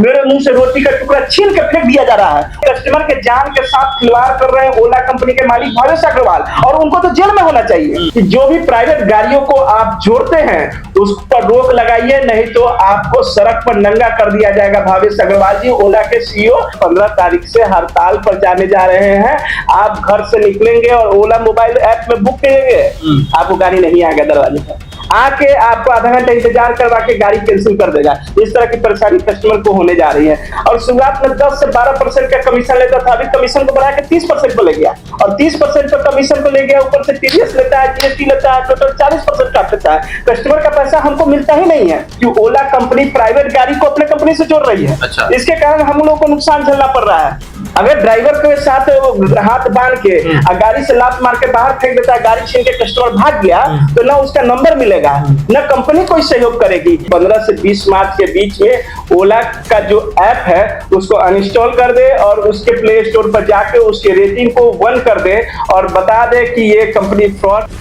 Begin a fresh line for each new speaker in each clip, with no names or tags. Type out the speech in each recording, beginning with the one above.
मेरे मुंह से रोटी का टुकड़ा छीन के फेंक दिया जा रहा है। कस्टमर के जान के साथ खिलवाड़ कर रहे हैं ओला कंपनी के मालिक भावेश अग्रवाल, और उनको तो जेल में होना चाहिए। कि जो भी प्राइवेट गाड़ियों को आप जोड़ते हैं उस पर रोक लगाइए, नहीं तो आपको सड़क पर नंगा कर दिया जाएगा। भावेश अग्रवाल जी, ओला के सीईओ 15 तारीख से हड़ताल पर जाने जा रहे हैं। आप घर से निकलेंगे और ओला मोबाइल ऐप में बुक करेंगे, आपको गाड़ी नहीं आएगा दरवाजे पर, आके आपको आधा घंटा इंतजार करवा के गाड़ी कैंसिल कर देगा। इस तरह की परेशानी कस्टमर को होने जा रही है। और शुरुआत में 10 से 12% का कमीशन लेता था, अभी कमीशन को बढ़ा के 30% पर ले गया, और 30% पर कमीशन को ले गया, ऊपर से टीडीएस लेता है, जीएसटी लेता है, टोटल 40% काट लेता है। कस्टमर का पैसा हमको मिलता ही नहीं है कि ओला कंपनी प्राइवेट गाड़ी को अपने कंपनी से जोड़ रही है।
अच्छा।
इसके कारण हम लोगों को नुकसान झेलना पड़ रहा है। अगर ड्राइवर के साथ हाथ बांध के गाड़ी से लात मार के बाहर फेंक देता है, गाड़ी छीन के कस्टमर भाग गया, तो ना उसका नंबर मिलेगा, ना कंपनी कोई सहयोग करेगी। 15 से 20 मार्च के बीच में ओला का जो ऐप है उसको अनइंस्टॉल कर दे और उसके प्ले स्टोर पर जाके उसके रेटिंग को 1 कर दे और बता दे कि ये कंपनी फ्रॉड।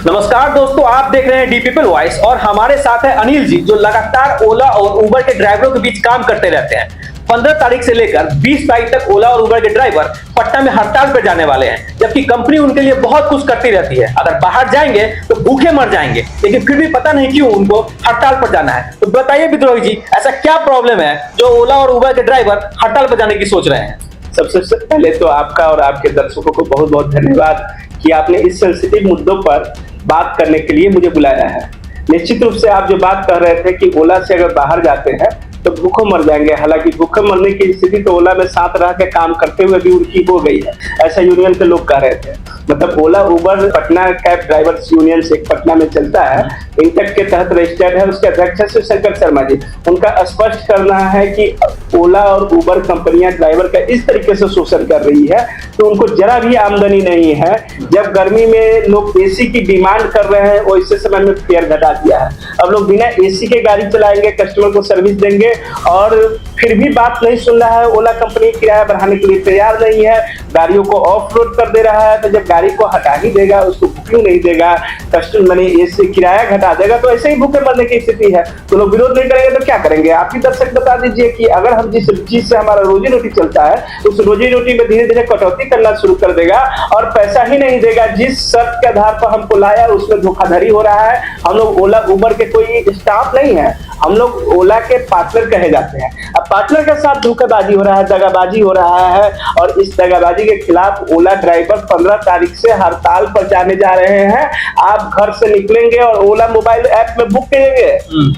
नमस्कार दोस्तों, आप देख रहे हैं डी पीपल वॉइस और हमारे साथ है अनिल जी, जो लगातार ओला और उबर के ड्राइवरों के बीच काम करते रहते हैं। 15 तारीख से लेकर 20 तारीख तक ओला और उबर के ड्राइवर पटना में हड़ताल पर जाने वाले हैं, जबकि कंपनी उनके लिए बहुत कुछ करती रहती है। अगर बाहर जाएंगे तो भूखे मर जाएंगे, लेकिन फिर भी पता नहीं क्यों उनको हड़ताल पर जाना है। तो बताइए विद्रोही जी, ऐसा क्या प्रॉब्लम है जो ओला और उबर के ड्राइवर हड़ताल पर जाने की सोच रहे हैं?
सबसे पहले तो आपका और आपके दर्शकों को बहुत बहुत धन्यवाद कि आपने इस सेंसिटिव मुद्दों पर बात करने के लिए मुझे बुलाया है। निश्चित रूप से आप जो बात कर रहे थे कि ओला से अगर बाहर जाते हैं तो भूखों मर जाएंगे, हालांकि भूखे मरने की स्थिति तो ओला में साथ रह के काम करते हुए भी उनकी हो गई है, ऐसा यूनियन के लोग कह रहे थे। मतलब ओला उबर पटना कैब ड्राइवर्स यूनियन से पटना में चलता है, इंटेक के तहत रजिस्टर्ड है, उसके अध्यक्ष है शंकर शर्मा जी। उनका स्पष्ट करना है कि ओला और उबर कंपनियां ड्राइवर का इस तरीके से शोषण कर रही है तो उनको जरा भी आमदनी नहीं है। जब गर्मी में लोग एसी की डिमांड कर रहे हैं, वो इस समय में फेयर घटा दिया है। अब लोग बिना एसी के गाड़ी चलाएंगे, कस्टमर को सर्विस देंगे, और फिर भी बात नहीं सुन रहा है। ओला कंपनी किराया बढ़ाने के लिए तैयार नहीं है, गाड़ियों को ऑफ रोड कर दे रहा है। तो जब गाड़ी को हटा ही देगा, उसको बुकिंग नहीं देगा, कस्टमर एसी किराया घटा देगा, तो ऐसे ही भूखे मरने की स्थिति है। तो लोग विरोध नहीं करेंगे तो क्या करेंगे? आप ही दर्शक बता दीजिए कि अगर हम जिस चीज से हमारा रोजी रोटी चलता है उस रोजी रोटी में धीरे धीरे कटौती करना शुरू कर देगा और पैसा ही नहीं देगा। जिस शर्त के आधार पर हमको लाया उसमें धोखाधड़ी हो रहा है। हम लोग ओला उबर के कोई स्टाफ नहीं है, हम लोग ओला के पार्टनर कहे जाते हैं। अब पार्टनर के साथ धोखाबाजी हो रहा है, दगाबाजी हो रहा है, और इस दगाबाजी के खिलाफ ओला ड्राइवर 15 तारीख से हड़ताल पर जाने जा रहे हैं। आप घर से निकलेंगे और ओला मोबाइल ऐप में बुक करेंगे,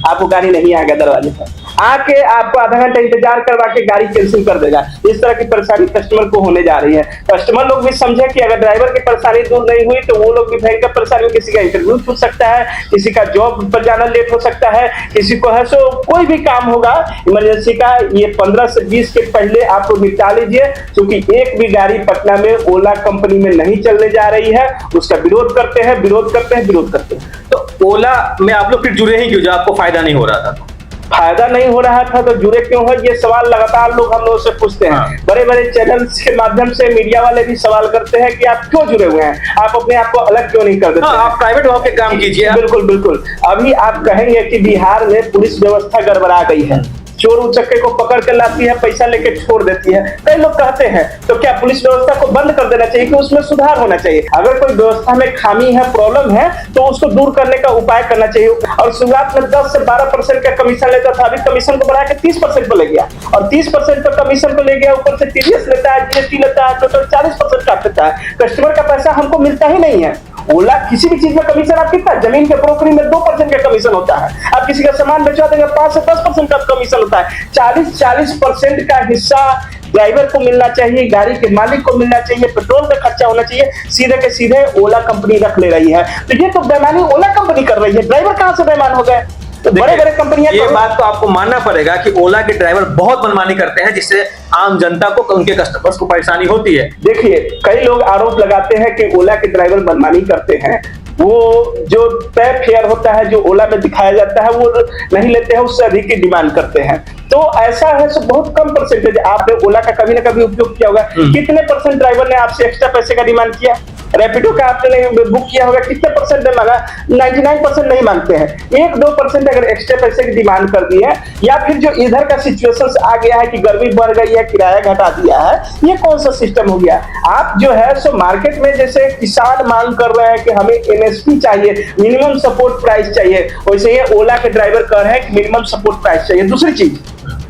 आपको गाड़ी नहीं आएगा दरवाजे पर, आके आपको आधा घंटा इंतजार करवा के गाड़ी कैंसिल कर देगा। इस तरह की परेशानी कस्टमर को होने जा रही है। कस्टमर लोग भी समझे कि अगर ड्राइवर की परेशानी दूर नहीं हुई तो वो लोग भी भयंकर परेशानी, किसी का इंटरव्यू छूट सकता है, किसी का जॉब पर जाना लेट हो सकता है, किसी को है सो कोई भी काम होगा इमरजेंसी का। ये 15 से 20 के पहले आप लोग निपटा लीजिए, क्योंकि एक भी गाड़ी पटना में ओला कंपनी में नहीं चलने जा रही है। उसका विरोध करते हैं, विरोध करते हैं, विरोध करते हैं।
तो ओला में आप लोग फिर जुड़े ही क्यों, जब आपको फायदा नहीं हो रहा था?
फायदा नहीं हो रहा था तो जुड़े क्यों है? ये सवाल लगातार लोग हम लोगों से पूछते हैं। बड़े बड़े चैनल्स के माध्यम से मीडिया वाले भी सवाल करते हैं कि आप क्यों जुड़े हुए हैं, आप अपने आप को अलग क्यों नहीं कर देते?
आप प्राइवेट होकर काम कीजिए।
बिल्कुल बिल्कुल। अभी आप कहेंगे कि बिहार में पुलिस व्यवस्था गड़बड़ा गई है, चोर उचक्के को पकड़ कर लाती है, पैसा लेके छोड़ देती है। कई लोग कहते हैं तो क्या पुलिस व्यवस्था को बंद कर देना चाहिए कि उसमें सुधार होना चाहिए? अगर कोई व्यवस्था में खामी है, प्रॉब्लम है, तो उसको दूर करने का उपाय करना चाहिए। और शुरुआत में 10 से 12% का कमीशन लेता था, अभी कमीशन को बढ़ा के 30% पर ले गया, और 30% पर कमीशन को ले गया, ऊपर से टीडीएस लेता है, जीएसटी लेता है, टोटल 40% काट लेता है। कस्टमर का पैसा हमको मिलता ही नहीं है। ओला किसी भी चीज में कमीशन आप कितना, जमीन के ब्रोकरी में 2% का कमीशन होता है, आप किसी का सामान बेचवा देंगे 5 से 10% का कमीशन होता है। 40% का हिस्सा ड्राइवर को मिलना चाहिए, गाड़ी के मालिक को मिलना चाहिए, पेट्रोल का खर्चा होना चाहिए, सीधे के सीधे ओला कंपनी रख ले रही है। तो ये तो बेईमानी ओला कंपनी कर रही है, ड्राइवर कहां से बेईमान हो गए? तो बड़े बड़े कंपनियां,
ये बात तो आपको मानना पड़ेगा कि ओला के ड्राइवर बहुत मनमानी करते हैं, जिससे आम जनता को, उनके कस्टमर्स को परेशानी होती है।
देखिए, कई लोग आरोप लगाते हैं कि ओला के ड्राइवर मनमानी करते हैं। वो जो तय फेयर होता है, जो ओला में दिखाया जाता है, वो नहीं लेते हैं, उससे अधिक की डिमांड करते हैं। तो ऐसा है, सो बहुत कम परसेंटेज। आपने ओला का कभी ना कभी उपयोग किया होगा, कितने % ड्राइवर ने आपसे एक्स्ट्रा पैसे का डिमांड किया? रैपिडो का आपने बुक किया होगा, कितने परसेंट मांगा? 99% नहीं मांगते हैं, 1-2% अगर एक्स्ट्रा पैसे की डिमांड कर दी है, या फिर जो इधर का सिचुएशंस आ गया है कि गर्मी बढ़ गई है, किराया घटा दिया है, ये कौन सा सिस्टम हो गया? आप जो है सो मार्केट में जैसे किसान मांग कर रहे हैं कि हमें एमएसपी चाहिए, मिनिमम सपोर्ट प्राइस चाहिए, वैसे ये ओला के ड्राइवर कह रहे हैं कि मिनिमम सपोर्ट प्राइस चाहिए।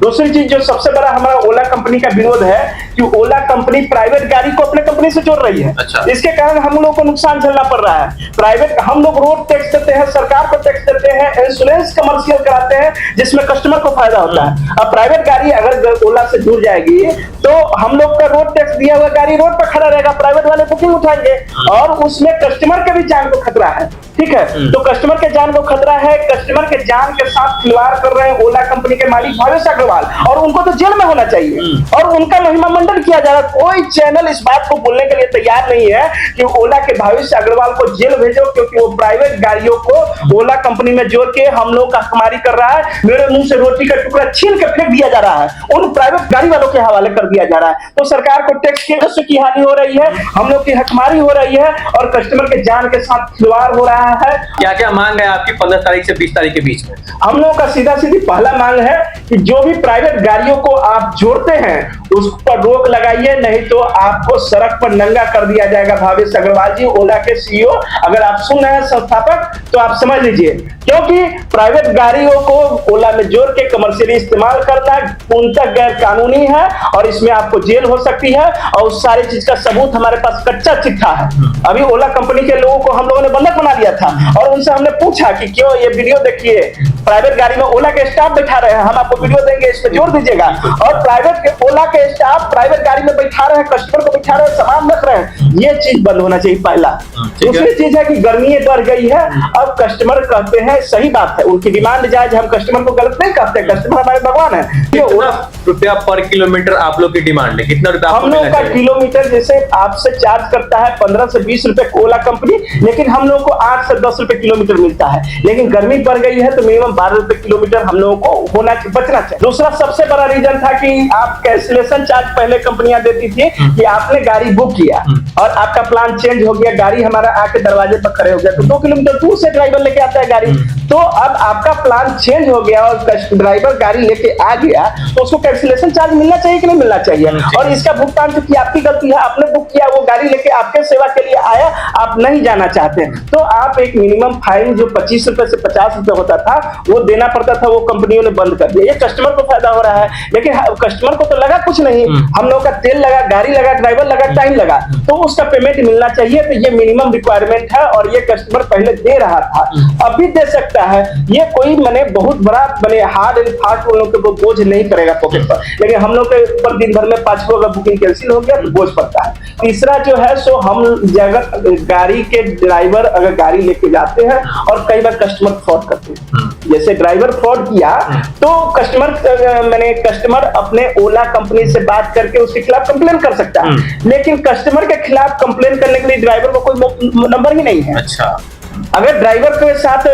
दूसरी चीज जो सबसे बड़ा हमारा ओला कंपनी का विरोध है कि ओला कंपनी प्राइवेट गाड़ी को अपने कंपनी से जोड़ रही है।
अच्छा।
इसके कारण हम लोग को नुकसान झेलना पड़ रहा है। प्राइवेट हम लोग रोड टैक्स देते हैं, सरकार को टैक्स देते हैं, इंश्योरेंस कमर्शियल कराते हैं, जिसमें कस्टमर को फायदा होता है। अब प्राइवेट गाड़ी अगर ओला से जुड़ जाएगी तो हम लोग का रोड टैक्स दिया हुआ गाड़ी रोड पर खड़ा रहेगा, प्राइवेट वाले बुकिंग उठाएंगे और उसमें कस्टमर के भी जान को खतरा है। ठीक है, तो कस्टमर के जान को खतरा है, कस्टमर के जान के साथ खिलवाड़ कर रहे हैं ओला कंपनी के मालिक भावेश अग्रवाल, और उनको तो जेल में होना चाहिए और उनका महिमा मंडन किया जा रहा है। कोई चैनल इस बात को बोलने के लिए तैयार नहीं है कि ओला के भावेश अग्रवाल को जेल भेजो, क्योंकि वो प्राइवेट गाड़ियों को ओला कंपनी में जोड़ के हम लोग का हमारी कर रहा है। मेरे मुंह से रोटी का टुकड़ा छीन के फेंक दिया जा रहा है, उन प्राइवेट गाड़ी वालों के हवाले कर दिया जा रहा है। तो सरकार को टैक्स के राजस्व की हानि हो रही है, हम लोग की हकमारी हो रही है और कस्टमर के जान के साथ खिलवाड़ हो रहा है।
क्या क्या मांग है आपकी 15 तारीख से 20 तारीख के बीच में?
हम लोगों का सीधा सीधी पहला मांग है कि जो भी प्राइवेट गाड़ियों को आप जोड़ते हैं उस पर रोक लगाइए, नहीं तो आपको सड़क पर नंगा कर दिया जाएगा। भावेश अग्रवाल जी, ओला के सीईओ, अगर आप सुन रहे हैं संस्थापक, तो आप समझ लीजिए, क्योंकि प्राइवेट गाड़ियों को ओला में जोड़ के कमर्शियली इस्तेमाल करना पूर्णतः गैर कानूनी है और इसमें आपको जेल हो सकती है। और उस सारी चीज का सबूत हमारे पास कच्चा चिट्ठा है। अभी ओला कंपनी के लोगों को हम लोगों ने बंधक बना दिया था और उनसे हमने पूछा कि क्यों ये वीडियो देखिए, प्राइवेट गाड़ी में ओला के स्टाफ बैठा रहे हैं, हम आपको वीडियो देंगे, इसमें जोड़ दीजिएगा। और ओला के स्टाफ प्राइवेट गाड़ी में बैठा रहे हैं, कस्टमर को बैठा रहे हैं, सामान रख रहे हैं, ये चीज बंद होना चाहिए पहला। दूसरी चीज है कि गर्मी बढ़ गई है, अब कस्टमर कहते हैं, सही बात है, उनकी डिमांड जायज, हम कस्टमर को गलत नहीं कहते, कस्टमर हमारे भगवान है।
रुपया पर किलोमीटर आप लोग की डिमांड है, कितना रुपया
हम लोग का किलोमीटर जैसे आपसे चार्ज करता है 15 से 20 रुपए ओला कंपनी, लेकिन हम लोगों को 8 से 10 रुपए किलोमीटर मिलता है। लेकिन गर्मी बढ़ गई है तो मिनिमम 12 रुपए किलोमीटर हम लोगों को बचना चाहिए। दूसरा सबसे बड़ा रीजन था कि आप कैंसिलेशन चार्ज पहले कंपनियां देती थी कि आपने गाड़ी बुक किया और आपका प्लान चेंज हो गया, गाड़ी हमारा आके दरवाजे पर खड़े हो गया, तो 2 किलोमीटर दूर से ड्राइवर लेके आता है गाड़ी। तो अब आपका प्लान चेंज हो गया और ड्राइवर गाड़ी लेके आ गया, तो उसको कैंसिलेशन चार्ज मिलना चाहिए कि नहीं मिलना चाहिए? और इसका भुगतान चूंकि आपकी गलती है, आपने बुक किया, वो गाड़ी लेके आपके सेवा के लिए आया, आप नहीं जाना चाहते, तो आप एक मिनिमम फाइन जो 25 रुपए से 50 रुपए होता था वो देना पड़ता था, वो कंपनियों ने बंद कर दिया। ये कस्टमर को फायदा हो रहा है, लेकिन कस्टमर को तो लगा कुछ नहीं, हम लोग का तेल लगा, गाड़ी लगा, ड्राइवर लगा, टाइम लगा, तो उसका पेमेंट मिलना चाहिए। तो ये मिनिमम रिक्वायरमेंट है और ये कस्टमर पहले दे रहा था, अभी दे सकता है। ये कोई मैंने बहुत बड़ा हार्ड एंड फास्ट उन लोग को बोझ नहीं करेगा पॉकेट पर, लेकिन हम लोग के ऊपर दिन भर में 5 अगर बुकिंग कैंसिल हो गया तो बोझ पड़ता है। तीसरा जो है सो हम जगह गाड़ी के ड्राइवर अगर गाड़ी लेके जाते हैं और कई बार कस्टमर फ्रॉड करते हैं, जैसे ड्राइवर फ्रॉड किया तो कस्टमर अपने ओला कंपनी से बात करके उसके खिलाफ कंप्लेन कर सकता है, लेकिन कस्टमर के खिलाफ कंप्लेन करने के लिए ड्राइवर को कोई नंबर ही नहीं है।
अच्छा,
अगर ड्राइवर के साथ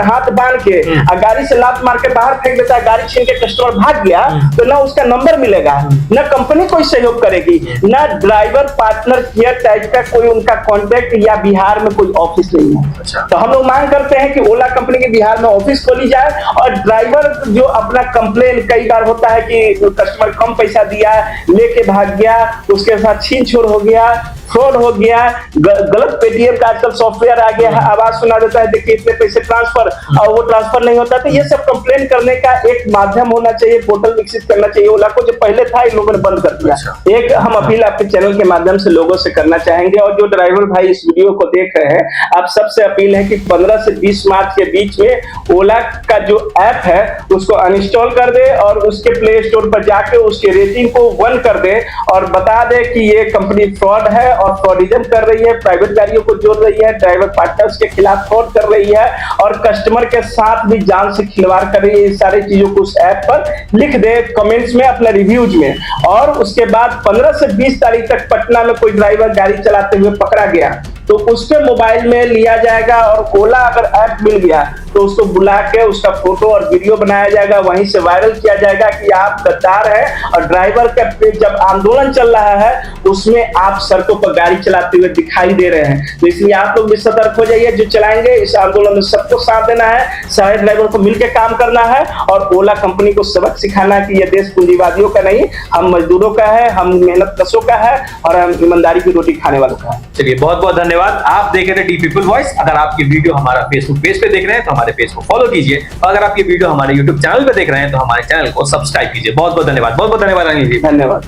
हाथ बांध के गाड़ी से लात मार के बाहर फेंक देता है, गाड़ी छीन के कस्टमर भाग गया, तो ना उसका नंबर मिलेगा, ना कंपनी कोई सहयोग करेगी, ना ड्राइवर पार्टनर केयर टाइप का कोई उनका कॉन्टेक्ट, या बिहार में कोई ऑफिस नहीं है।
अच्छा।
तो हम लोग मांग करते हैं कि ओला कंपनी के बिहार में ऑफिस खोली जाए और ड्राइवर जो अपना कंप्लेन, कई बार होता है कि कस्टमर कम पैसा दिया, लेके भाग गया, उसके साथ छीन छोड़ हो गया, फ्रॉड हो गया, गलत पेटीएम का आजकल सॉफ्टवेयर आ गया है, आवाज सुना देता है, देखिए इतने पैसे ट्रांसफर, और वो ट्रांसफर नहीं होता। तो ये सब कंप्लेन करने का एक माध्यम होना चाहिए, पोर्टल विकसित करना चाहिए। ओला को जो पहले था इन लोगों ने बंद कर दिया। एक हम अपील आपके चैनल के माध्यम से लोगों से करना चाहेंगे, और जो ड्राइवर भाई इस वीडियो को देख रहे हैं, आप सबसे अपील है कि 15 से 20 मार्च के बीच में ओला का जो ऐप है उसको अनइंस्टॉल कर दे और उसके प्ले स्टोर पर जाके उसके रेटिंग को 1 कर दे और बता दे कि ये कंपनी फ्रॉड है और फ्रॉडिज्म कर रही है, प्राइवेट गाड़ियों को जोड़ रही है, ड्राइवर पार्टनर्स के खिलाफ फ्रॉड कर रही है और कस्टमर के साथ भी जान से खिलवाड़ कर रही है। इस सारी चीजों को उस ऐप पर लिख दे कमेंट्स में, अपने रिव्यूज में। और उसके बाद 15 से 20 तारीख तक पटना में कोई ड्राइवर गाड़ी चलाते हुए पकड़ा गया तो उसके मोबाइल में लिया जाएगा और ओला अगर ऐप मिल गया तो उसको बुला के उसका फोटो और वीडियो बनाया जाएगा, वहीं से वायरल किया जाएगा कि आप गद्दार हैं और ड्राइवर का जब आंदोलन चल रहा है उसमें आप सड़कों पर गाड़ी चलाते हुए दिखाई दे रहे हैं। तो इसलिए आप लोग भी सतर्क हो जाइए, जो चलाएंगे इस आंदोलन में सबको साथ देना है, सारे ड्राइवर को मिलकर काम करना है और ओला कंपनी को सबक सिखाना है कि यह देश पूंजीवादियों का नहीं, हम मजदूरों का है, हम मेहनत कशों का है और हम ईमानदारी की रोटी खाने वालों का है।
चलिए बहुत बहुत धन्यवाद। आप देख रहे थे डी पीपल वॉइस। अगर आप ये वीडियो हमारा फेसबुक पेज पे देख रहे हैं तो हमारे पेज को फॉलो कीजिए, और अगर आप ये वीडियो हमारे यूट्यूब चैनल पे देख रहे हैं तो हमारे चैनल को सब्सक्राइब कीजिए। बहुत बहुत धन्यवाद। बहुत बहुत धन्यवाद अनिल जी।
धन्यवाद।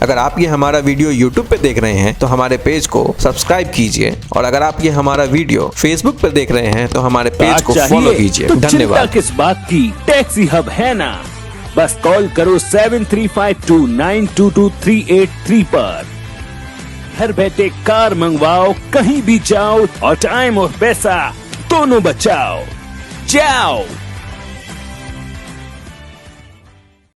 अगर आप ये हमारा वीडियो YouTube पे देख रहे हैं तो हमारे पेज को सब्सक्राइब कीजिए, और अगर आप ये हमारा वीडियो Facebook पे देख रहे हैं तो हमारे पेज को फॉलो कीजिए।
तो चिंता
धन्यवाद।
किस बात की, टैक्सी हब है ना, बस कॉल करो 7352922383 पर। घर बैठे कार मंगवाओ, कहीं भी जाओ और टाइम और पैसा दोनों बचाओ। जाओ।